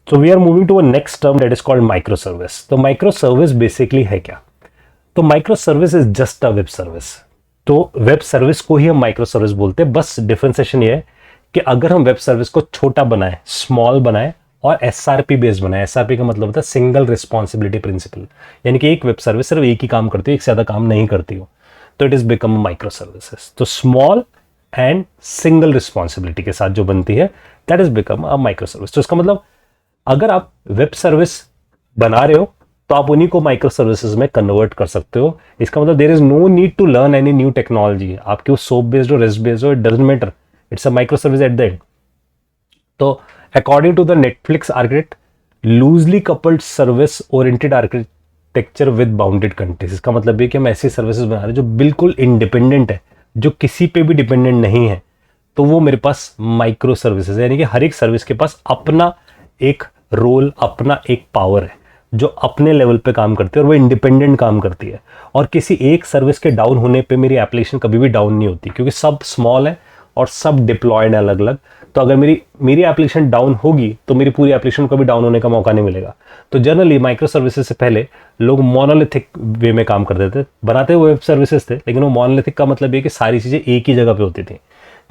So we are moving to a next term that is called microservice. तो microservice basically है क्या? तो microservice is just a web service. तो web service को ही हम micro service बोलते हैं. बस डिफरेंशिएशन ये है कि अगर हम वेब सर्विस को छोटा बनाए, स्मॉल बनाए और एसआरपी बेस्ड बनाए. एसआरपी का मतलब होता है सिंगल रिस्पॉन्सिबिलिटी प्रिंसिपल, यानी कि एक वेब सर्विस सिर्फ एक ही काम करती हो, एक से ज्यादा काम नहीं करती हो, तो it is become micro services. तो स्मॉल एंड सिंगल रिस्पॉन्सिबिलिटी के साथ जो बनती है that is become a micro service. तो इसका मतलब अगर आप वेब सर्विस बना रहे हो तो आप उन्हीं को माइक्रो सर्विसेज में कन्वर्ट कर सकते हो. इसका मतलब there is no need to learn any new technology. आपके वो सोप बेस्ड हो, रेस्ट बेस्ड हो, it doesn't matter, it's a micro service at the end. तो according to the Netflix architect, loosely coupled service oriented architecture with bounded countries. इसका मतलब ये कि हम ऐसी सर्विसेज बना रहे हैं जो बिल्कुल इंडिपेंडेंट है, जो किसी पे भी डिपेंडेंट नहीं है. तो वो मेरे पास माइक्रो सर्विसेज है, यानी कि हर एक सर्विस के पास अपना एक रोल, अपना एक पावर है जो अपने लेवल पे काम करती है और वो इंडिपेंडेंट काम करती है. और किसी एक सर्विस के डाउन होने पे मेरी एप्लीकेशन कभी भी डाउन नहीं होती, क्योंकि सब स्मॉल है और सब डिप्लॉयड है अलग अलग. तो अगर मेरी एप्लीकेशन डाउन होगी तो मेरी पूरी एप्लीकेशन को भी डाउन होने का मौका नहीं मिलेगा. तो जनरली माइक्रो सर्विसेज से पहले लोग मोनोलिथिक वे में काम करते थे, बनाते हुए वेब सर्विसेज थे, लेकिन वो मोनोलिथिक का मतलब ये कि सारी चीज़ें एक ही जगह पे होती थी.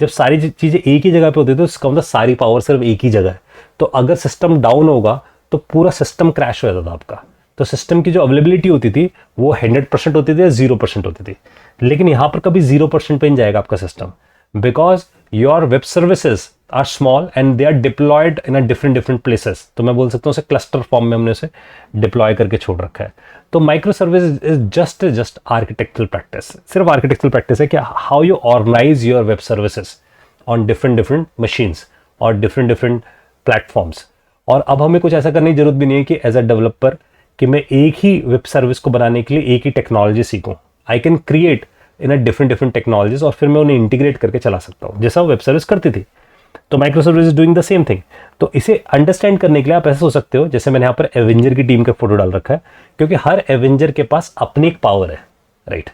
जब सारी चीज़ें एक ही जगह पे होती थी तो इसका मतलब सारी पावर सिर्फ एक ही जगह है. तो अगर सिस्टम डाउन होगा तो पूरा सिस्टम क्रैश हो जाता था आपका. तो सिस्टम की जो अवेलेबिलिटी होती थी वो 100% होती थी या 0% होती थी. लेकिन यहाँ पर कभी 0% पे नहीं जाएगा आपका system, because your web services are small and they are deployed in a different places. तो मैं बोल सकता हूँ उसे क्लस्टर फॉर्म में हमने उसे डिप्लॉय करके छोड़ रखा है. तो micro service is just architectural practice. सिर्फ आर्किटेक्चरल प्रैक्टिस है कि how you organise your web services on different machines और डिफरेंट प्लेटफॉर्म्स. और अब हमें कुछ ऐसा करने की जरूरत भी नहीं है कि एज अ डेवलपर कि मैं एक ही वेब सर्विस को बनाने के लिए एक ही टेक्नोलॉजी सीखूं. I can create in a different technologies और फिर मैं उन्हें इंटीग्रेट करके चला सकता हूं, जैसा वेब सर्विस करती थी. तो micro service is doing the same thing. तो इसे अंडरस्टैंड करने के लिए आप ऐसा सोच सकते हो, जैसे मैंने यहाँ पर एवेंजर की टीम का फोटो डाल रखा है, क्योंकि हर एवेंजर के पास अपनी एक पावर है, राइट.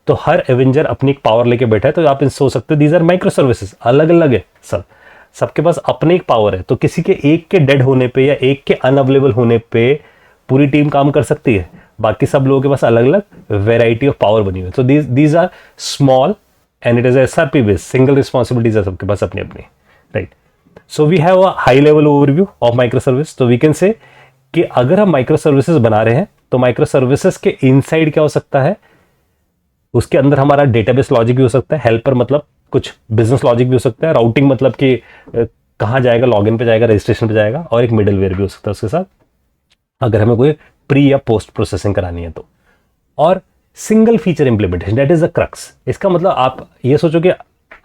तो हर एवेंजर अपनी एक पावर लेके बैठा है. तो आप सोच सकते हो दीज आर माइक्रो सर्विसेज, अलग अलग है सब, सबके पास अपनी एक पावर है. तो किसी के एक के डेड होने पे या एक के अनअवेलेबल होने पे पूरी टीम काम कर सकती है. बाकी सब लोगों के पास अलग अलग वेराइटी ऑफ पावर बनी हुई है. तो these are small and it is SRP based, single responsibilities है सबके पास अपनी अपनी, right. So we have a high level overview of micro service. तो वी कैन से कि अगर हम माइक्रो सर्विसेज बना रहे हैं तो माइक्रो सर्विसेज के इनसाइड क्या हो सकता है, उसके अंदर हमारा डेटाबेस लॉजिक भी हो सकता है, हेल्पर मतलब कुछ बिजनेस लॉजिक भी हो सकता है, राउटिंग मतलब कि कहाँ जाएगा, लॉगिन पे जाएगा, रजिस्ट्रेशन पे जाएगा, और एक मिडलवेयर भी हो सकता है उसके साथ, अगर हमें कोई प्री या पोस्ट प्रोसेसिंग करानी है तो. और single feature implementation, that is the crux. इसका मतलब आप ये सोचो कि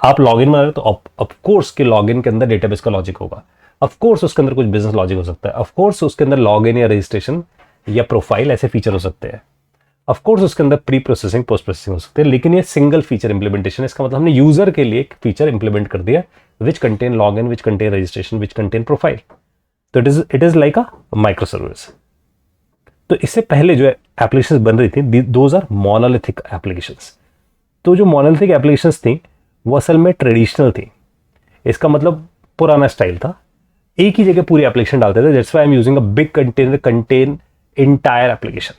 आप लॉगिन बना रहे हो तो ऑफकोर्स के लॉगिन के अंदर डेटाबेस का लॉजिक होगा, ऑफकोर्स उसके अंदर कुछ बिजनेस लॉजिक हो सकता है, ऑफकोर्स उसके अंदर लॉगिन या रजिस्ट्रेशन या प्रोफाइल ऐसे फीचर हो सकते हैं, ऑफकोर्स उसके अंदर प्री प्रोसेसिंग पोस्ट प्रोसेसिंग हो सकते हैं. लेकिन ये सिंगल फीचर इंप्लीमेंटेशन, इसका मतलब हमने यूजर के लिए एक फीचर इंप्लीमेंट कर दिया which contain login, which contain registration, which contain profile. तो it is like a micro service. तो इससे पहले जो एप्लीकेशंस बन रही थी दोज आर मोनोलिथिक एप्लीकेशंस. तो जो मोनोलिथिक एप्लीकेशंस थी वो असल में ट्रेडिशनल थी. इसका मतलब पुराना स्टाइल था, एक ही जगह पूरी एप्लीकेशन डालते थे. That's why I am using a big container contain entire application,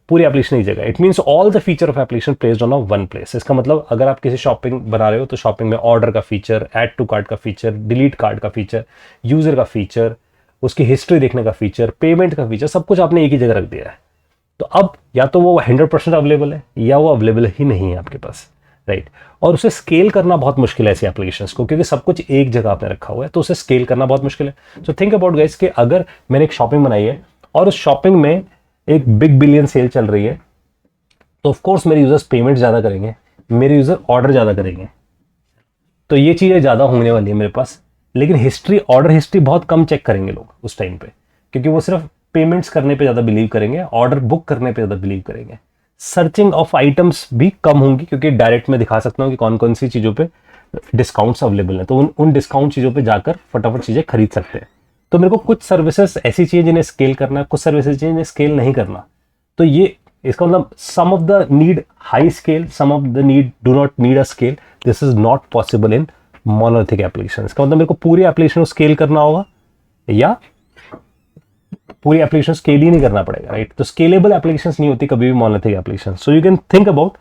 पूरी एप्लीकेशन एक जगह. It means all the feature of application placed on a one place. इसका मतलब अगर आप किसी शॉपिंग बना रहे हो तो शॉपिंग में ऑर्डर का फीचर, ऐड टू कार्ट का फीचर, डिलीट कार्ट का फीचर, यूजर का फीचर, उसकी हिस्ट्री देखने का फीचर, पेमेंट का फीचर, सब कुछ आपने एक ही जगह रख दिया है. तो अब या तो वो 100% अवेलेबल है या वो अवेलेबल ही नहीं है आपके पास, राइट. और उसे स्केल करना बहुत मुश्किल है ऐसी एप्लीकेशंस को, क्योंकि सब कुछ एक जगह आपने रखा हुआ है, तो उसे स्केल करना बहुत मुश्किल है. सो थिंक अबाउट गाइस कि अगर मैंने एक शॉपिंग बनाई है और उस शॉपिंग में एक बिग बिलियन सेल चल रही है, तो ऑफ कोर्स मेरे यूजर्स पेमेंट ज्यादा करेंगे, मेरे यूजर ऑर्डर ज्यादा करेंगे, तो ये चीजें ज्यादा होने वाली है मेरे पास. लेकिन हिस्ट्री, ऑर्डर हिस्ट्री बहुत कम चेक करेंगे लोग उस टाइम पे, क्योंकि वो सिर्फ पेमेंट्स करने पे ज्यादा बिलीव करेंगे, ऑर्डर बुक करने पे ज्यादा बिलीव करेंगे. सर्चिंग ऑफ आइटम्स भी कम होंगी, क्योंकि डायरेक्ट में दिखा सकता हूँ कि कौन कौन सी चीजों पे डिस्काउंट्स अवेलेबल है, तो उन डिस्काउंट चीजों पे जाकर फटाफट चीजें खरीद सकते हैं. तो मेरे को कुछ सर्विसेज ऐसी चाहिए जिन्हें स्केल करना है, कुछ सर्विसेज चाहिए जिन्हें स्केल नहीं करना. तो ये इसका मतलब some of the need high scale, some of the need do not need a scale. This is not possible in monolithic application. इसका मतलब मेरे को पूरी एप्लीकेशन को स्केल करना होगा या पूरी एप्लीकेशन स्केल ही नहीं करना पड़ेगा, राइट। तो स्केलेबल एप्लीकेशन नहीं होती कभी भी monolithic application. So you can think about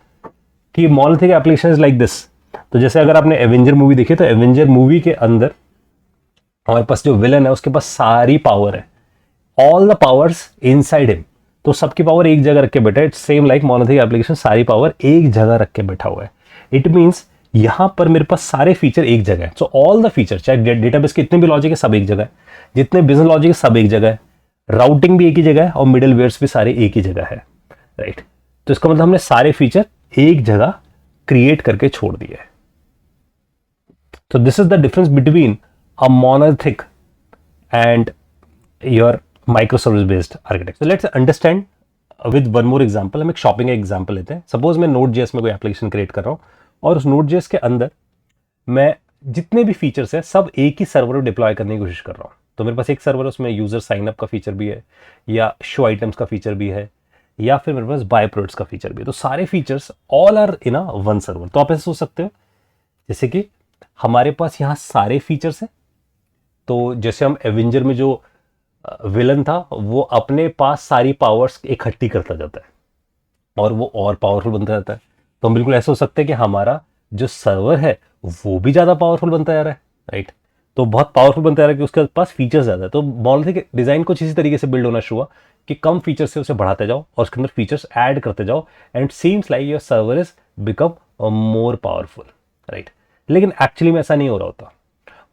कि monolithic application is like this. तो जैसे अगर आपने एवेंजर मूवी देखी, तो एवेंजर मूवी के अंदर हमारे पास जो विलन है उसके पास सारी पावर है, all the powers inside him. तो सबकी पावर एक जगह रख के बैठा है। It's same like monolithic application, सारी पावर एक जगह रख के बैठा हुआ है। इट मीन्स यहां पर मेरे पास सारे फीचर एक जगह है। सो ऑल द फीचर, चाहे डेटाबेस के इतने भी लॉजिक है सब एक जगह है, जितने बिजनेस लॉजिक है सब एक जगह है, राउटिंग भी एक ही जगह है और मिडल वेयर्स भी सारे एक ही जगह है, राइट। तो इसका मतलब हमने सारे फीचर एक जगह क्रिएट करके छोड़ दिए है। तो this is the difference between a monolithic and your microservice based architecture. Let's understand with one more example. हम एक शॉपिंग का एग्जांपल लेते हैं। सपोज मैं Node.js में कोई एप्लीकेशन क्रिएट कर रहा हूं और उस Node.js के अंदर मैं जितने भी फीचर्स है सब एक ही सर्वर पर डिप्लॉय करने की कोशिश कर रहा हूं। तो मेरे पास एक सर्वर है, उसमें यूजर साइन अप का फीचर भी है, या शो आइटम्स का फीचर भी है, या फिर मेरे पास बाय प्रोडक्ट्स का फीचर भी है। तो सारे features all are in a one server. तो आप ऐसे सोच सकते हो जैसे कि हमारे पास यहाँ सारे फीचर्स हैं। तो जैसे हम एवेंजर में जो विलन था वो अपने पास सारी पावर्स इकट्ठी करता जाता है और वो और पावरफुल बनता जाता है। तो हम बिल्कुल ऐसा हो सकता है कि हमारा जो सर्वर है वो भी ज्यादा पावरफुल बनता जा रहा है, राइट। तो बहुत पावरफुल बनता जा रहा है कि उसके पास फीचर्स ज्यादा है। तो मोनोलिथिक डिजाइन कुछ इसी तरीके से बिल्ड होना शुरू हुआ कि कम फीचर से उसे बढ़ाते जाओ और उसके अंदर फीचर्स ऐड करते जाओ, and it seems like your server is become more powerful, right. लेकिन एक्चुअली में ऐसा नहीं हो रहा होता।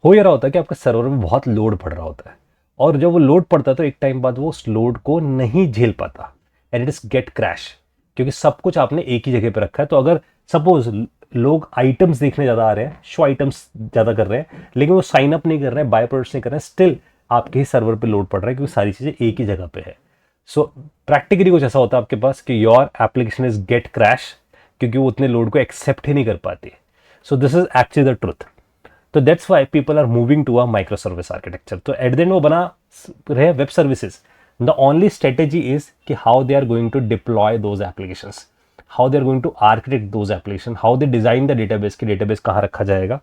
हो ये रहा होता है कि आपके सर्वर में बहुत लोड पड़ रहा होता है, और जब वो लोड पड़ता है तो एक टाइम बाद वो उस लोड को नहीं झेल पाता, and it is get crash, क्योंकि सब कुछ आपने एक ही जगह पे रखा है। तो अगर सपोज लोग आइटम्स देखने ज्यादा आ रहे हैं, शो आइटम्स ज्यादा कर रहे हैं, लेकिन वो साइन अप नहीं कर रहे हैं, बाय प्रोडक्ट्स नहीं कर रहे हैं, स्टिल आपके ही सर्वर पे लोड पड़ रहा है क्योंकि सारी चीजें एक ही जगह पे है। सो प्रैक्टिकली कुछ ऐसा होता है आपके पास कि your application is get crash, क्योंकि वो उतने लोड को एक्सेप्ट ही नहीं कर पाती। So this is actually the truth. तो that's why people are moving to a micro service architecture. तो एट द एंड वो बना रहे web services. The only strategy is कि how they are going to deploy those applications, how they are going to architect those application, how they design the database की database कहाँ रखा जाएगा,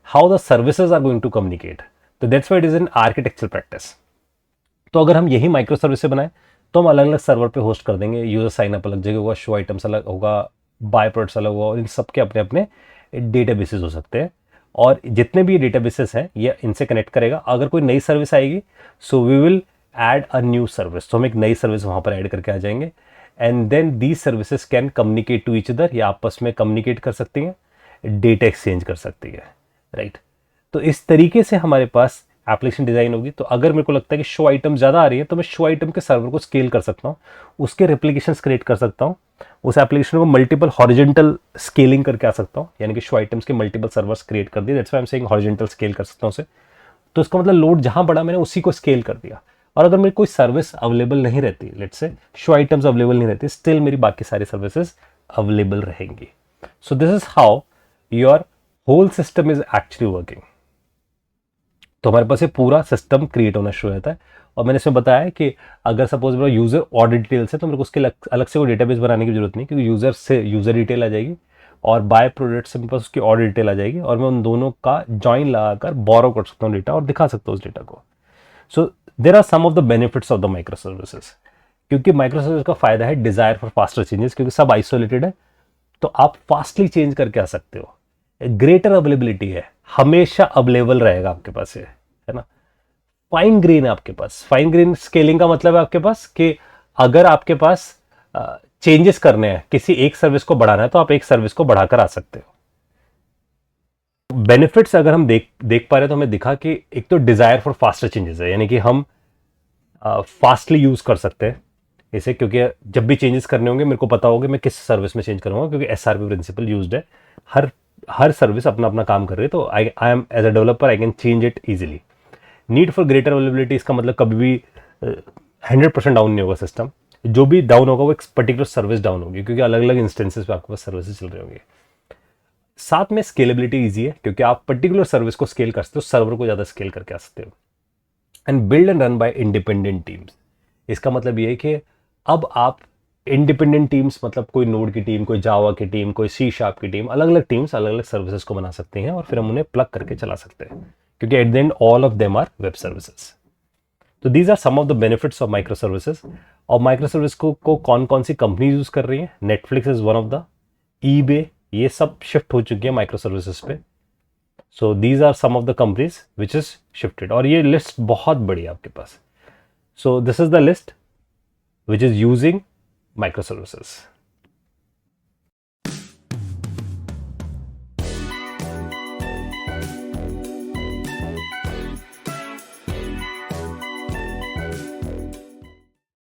how the services are going to communicate. तो that's why it is an architecture practice. तो अगर हम यही micro service से बनाए तो हम अलग अलग सर्वर पे होस्ट कर देंगे। यूजर साइन अप अलग जगह होगा, शो आइटम्स अलग होगा, बाय प्रोडक्ट्स अलग होगा, और इन सबके अपने अपने डेटाबेसेस हो सकते हैं। और जितने भी डेटाबेसेस हैं ये इनसे कनेक्ट करेगा। अगर कोई नई सर्विस आएगी so we will add a new service, तो हम एक नई सर्विस वहां पर ऐड करके आ जाएंगे, and then these services can communicate to each other, या आपस में कम्युनिकेट कर सकती हैं, डेटा एक्सचेंज कर सकती है, राइट। तो इस तरीके से हमारे पास एप्लीकेशन डिजाइन होगी। तो अगर मेरे को लगता है कि शो आइटम ज्यादा आ रही है तो मैं शो आइटम के सर्वर को स्केल कर सकता हूँ, उसके रेप्लिकेशंस क्रिएट कर सकता हूँ, उस एप्लीकेशन को मल्टीपल हॉरिजॉन्टल स्केलिंग करके आ सकता हूँ, यानी कि शो आइटम्स के मल्टीपल सर्वर्स क्रिएट कर दिए। That's why I am saying horizontal scale कर सकता हूँ उसे। तो इसका मतलब लोड जहां बढ़ा मैंने उसी को स्केल कर दिया। और अगर मेरी कोई सर्विस अवेलेबल नहीं रहती, let's say show items available नहीं रहती, स्टिल मेरी बाकी सारी सर्विसेज अवेलेबल रहेंगी। So this is how your whole system is actually working. तो हमारे पास ये पूरा सिस्टम क्रिएट होना शुरू होता है। और मैंने इसमें बताया कि अगर सपोज मेरा यूजर ऑर्डर डिटेल्स है तो मेरे को उसके अलग से कोई डेटाबेस बनाने की जरूरत नहीं, क्योंकि यूजर से यूजर डिटेल आ जाएगी और बाय प्रोडक्ट से मेरे पास उसकी ऑर्डर डिटेल आ जाएगी, और मैं उन दोनों का जॉइन लगाकर बोरो कर सकता हूँ डेटा और दिखा सकता हूँ उस डेटा को। So there are some of the benefits of the micro services. क्योंकि माइक्रो सर्विस का फायदा है डिजायर फॉर फास्टर चेंजेस, क्योंकि सब आइसोलेटेड है तो आप फास्टली चेंज करके आ सकते हो। ग्रेटर अवेलेबिलिटी है, हमेशा अवेलेबल रहेगा आपके पास, है ना। फाइन ग्रेन है आपके पास। फाइन ग्रेन स्केलिंग का मतलब है आपके पास कि अगर आपके पास चेंजेस करने हैं, किसी एक सर्विस को बढ़ाना है, तो आप एक सर्विस को बढ़ाकर आ सकते हो। बेनिफिट्स अगर हम देख पा रहे हैं तो हमें दिखा कि एक तो डिजायर फॉर फास्टर चेंजेस है, यानी कि हम फास्टली यूज कर सकते हैं इसे, क्योंकि जब भी चेंजेस करने होंगे मेरे को पता होगा मैं किस सर्विस में चेंज करूंगा, क्योंकि एसआरपी प्रिंसिपल यूज्ड है। हर सर्विस अपना अपना काम कर रही है, तो I am as a developer I can change it easily. Need for greater availability, इसका मतलब कभी भी 100% डाउन नहीं होगा सिस्टम। जो भी डाउन होगा वो एक पर्टिकुलर सर्विस डाउन होगी, क्योंकि अलग अलग इंस्टेंसेस पे आपके पास सर्विसेज चल रहे होंगे। साथ में स्केलेबिलिटी ईजी है, क्योंकि आप पर्टिकुलर सर्विस को स्केल कर सकते हो, सर्वर को ज्यादा स्केल करके आ सकते हो। And build and run by independent teams, इसका मतलब ये है कि अब आप इंडिपेंडेंट टीम्स, मतलब कोई नोड की टीम, कोई जावा की टीम, कोई सी शार्प की टीम, अलग अलग टीम्स अलग अलग सर्विसेज को बना सकते हैं, और फिर हम उन्हें प्लग करके चला सकते हैं, क्योंकि at the end all of them are web services. तो these are some of the benefits of micro services. और माइक्रो सर्विस को कौन कौन सी कंपनी यूज कर रही है? Netflix is one of the, eBay, ये सब शिफ्ट हो चुकी है माइक्रो सर्विसेज पे। So these are some of the companies which is shifted, और ये लिस्ट बहुत बड़ी है आपके पास। So this is the list which is using micro services.